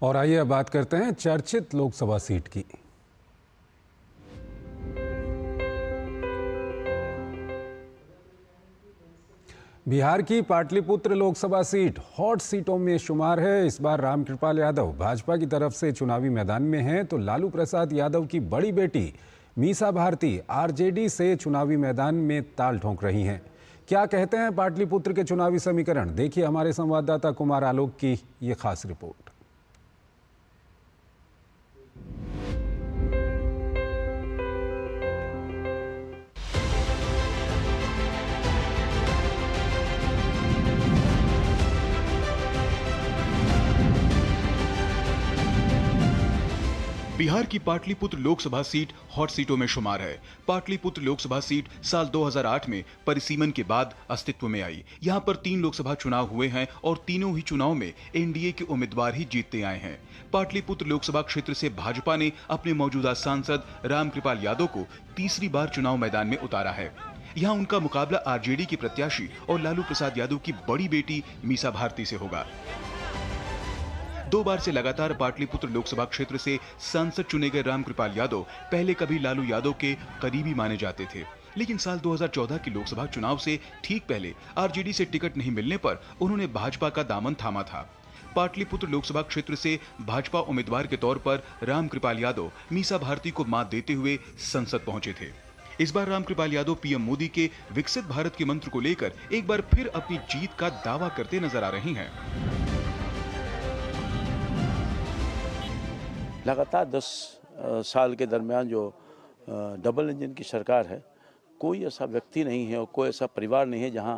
और आइए अब बात करते हैं चर्चित लोकसभा सीट की। बिहार की पाटलिपुत्र लोकसभा सीट हॉट सीटों में शुमार है। इस बार रामकृपाल यादव भाजपा की तरफ से चुनावी मैदान में हैं, तो लालू प्रसाद यादव की बड़ी बेटी मीसा भारती आरजेडी से चुनावी मैदान में ताल ठोंक रही हैं। क्या कहते हैं पाटलिपुत्र के चुनावी समीकरण, देखिए हमारे संवाददाता कुमार आलोक की ये खास रिपोर्ट। बिहार की पाटलिपुत्र लोकसभा सीट हॉट सीटों में शुमार है। पाटलिपुत्र लोकसभा सीट साल 2008 में परिसीमन के बाद अस्तित्व में आई। यहां पर 3 लोकसभा चुनाव हुए हैं और तीनों ही चुनाव में एनडीए के उम्मीदवार ही जीतते आए हैं। पाटलिपुत्र लोकसभा क्षेत्र से भाजपा ने अपने मौजूदा सांसद रामकृपाल यादव को तीसरी बार चुनाव मैदान में उतारा है। यहाँ उनका मुकाबला आरजेडी के प्रत्याशी और लालू प्रसाद यादव की बड़ी बेटी मीसा भारती से होगा। 2 बार से लगातार पाटलिपुत्र लोकसभा क्षेत्र से सांसद चुने गए रामकृपाल यादव पहले कभी लालू यादव के करीबी माने जाते थे, लेकिन साल 2014 के लोकसभा चुनाव से ठीक पहले आरजेडी से टिकट नहीं मिलने पर उन्होंने भाजपा का दामन थामा था। पाटलिपुत्र लोकसभा क्षेत्र से भाजपा उम्मीदवार के तौर पर रामकृपाल यादव मीसा भारती को मात देते हुए संसद पहुंचे थे। इस बार रामकृपाल यादव पीएम मोदी के विकसित भारत के मंत्र को लेकर एक बार फिर अपनी जीत का दावा करते नजर आ रही हैं। लगातार 10 साल के दरमियान जो डबल इंजन की सरकार है, कोई ऐसा व्यक्ति नहीं है और कोई ऐसा परिवार नहीं है जहां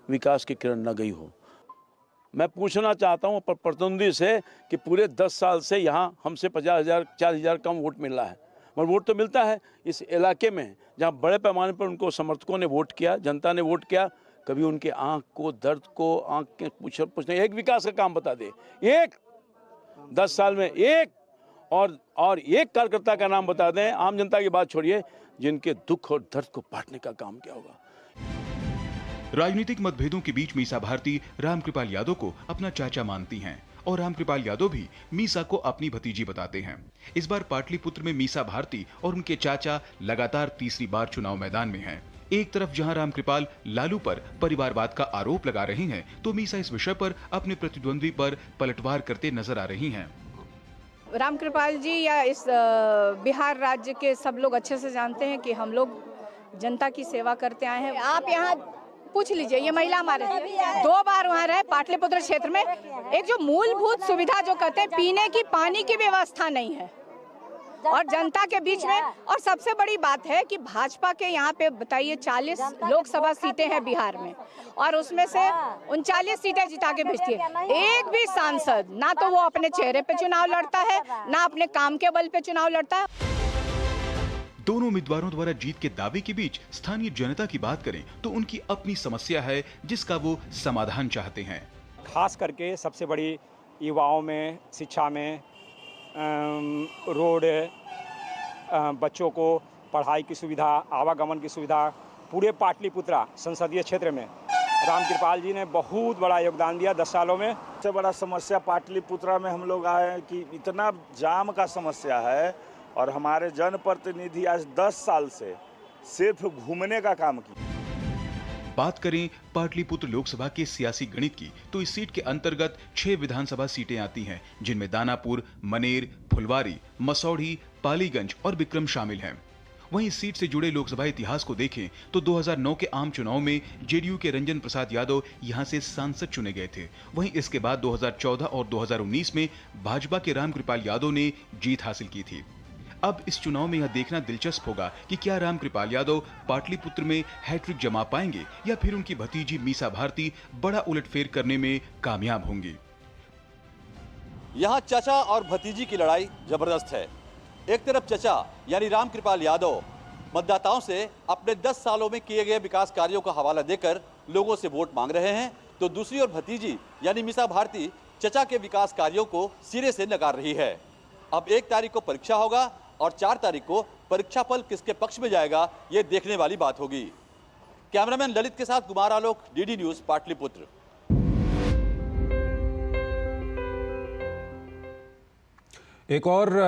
विकास की किरण न गई हो। मैं पूछना चाहता हूं प्रतिद्वंदी से कि पूरे 10 साल से यहां हमसे 50,000 40,000 कम वोट मिल रहा है, मगर वोट तो मिलता है इस इलाके में जहां बड़े पैमाने पर उनको समर्थकों ने वोट किया, जनता ने वोट किया। कभी उनके आँख को, दर्द को, आँख के पूछने एक विकास का काम बता दे, एक 10 साल में एक और एक कार्यकर्ता का नाम बता दें, आम जनता की बात छोड़िए, जिनके दुख और दर्द को बांटने का काम किया होगा। राजनीतिक मतभेदों के बीच मीसा भारती रामकृपाल यादव को अपना चाचा मानती हैं और रामकृपाल यादव भी मीसा को अपनी भतीजी बताते हैं। इस बार पाटलिपुत्र में मीसा भारती और उनके चाचा लगातार तीसरी बार चुनाव मैदान में हैं। एक तरफ जहां रामकृपाल लालू पर परिवारवाद का आरोप लगा रही हैं, तो मीसा इस विषय पर अपने प्रतिद्वंदी पर पलटवार करते नजर आ रही हैं। रामकृपाल जी या इस बिहार राज्य के सब लोग अच्छे से जानते हैं कि हम लोग जनता की सेवा करते आए हैं। आप यहाँ पूछ लीजिए, ये महिला हमारे 2 बार वहाँ रहे पाटलिपुत्र क्षेत्र में। एक जो मूलभूत सुविधा जो कहते हैं पीने की पानी की व्यवस्था नहीं है और जनता के बीच में। और सबसे बड़ी बात है कि भाजपा के यहाँ पे बताइए 40 लोकसभा सीटें हैं बिहार में और उसमें से 39 सीटें जिता के भेजती है। एक भी सांसद ना तो वो अपने चेहरे पे चुनाव लड़ता है, ना अपने काम के बल पे चुनाव लड़ता है। दोनों उम्मीदवारों द्वारा जीत के दावे के बीच स्थानीय जनता की बात करें तो उनकी अपनी समस्या है जिसका वो समाधान चाहते हैं। खास करके सबसे बड़ी युवाओं में, शिक्षा में, रोड, बच्चों को पढ़ाई की सुविधा, आवागमन की सुविधा, पूरे पाटलिपुत्रा संसदीय क्षेत्र में रामकृपाल जी ने बहुत बड़ा योगदान दिया 10 सालों में। सबसे बड़ा समस्या पाटलिपुत्रा में हम लोग आए हैं कि इतना जाम का समस्या है और हमारे जनप्रतिनिधि आज 10 साल से सिर्फ घूमने का काम किया। बात करें पाटलिपुत्र लोकसभा के सियासी गणित की तो इस सीट के अंतर्गत 6 विधानसभा सीटें आती हैं, जिनमें दानापुर, मनेर, फुलवारी, मसौढ़ी, पालीगंज और विक्रम शामिल हैं। वहीं इस सीट से जुड़े लोकसभा इतिहास को देखें तो 2009 के आम चुनाव में जेडीयू के रंजन प्रसाद यादव यहां से सांसद चुने गए थे। वहीं इसके बाद 2014 और 2019 में भाजपा के रामकृपाल यादव ने जीत हासिल की थी। अब इस चुनाव में यह देखना दिलचस्प होगा कि क्या रामकृपाल यादव पाटलिपुत्र में हैट्रिक जमा पाएंगे या फिर उनकी भतीजी मीसा भारती बड़ा उलटफेर करने में कामयाब होंगी। यहाँ चाचा और भतीजी की लड़ाई जबरदस्त है। एक तरफ चाचा यानी रामकृपाल यादव मतदाताओं से अपने 10 सालों में किए गए विकास कार्यों का हवाला देकर लोगों से वोट मांग रहे हैं, तो दूसरी ओर भतीजी यानी मीसा भारती चाचा के विकास कार्यों को सिरे से नकार रही है। अब 1 तारीख को परीक्षा होगा और 4 तारीख को परीक्षा फल किसके पक्ष में जाएगा, ये देखने वाली बात होगी। कैमरामैन ललित के साथ कुमार आलोक, डीडी न्यूज, पाटलिपुत्र। एक और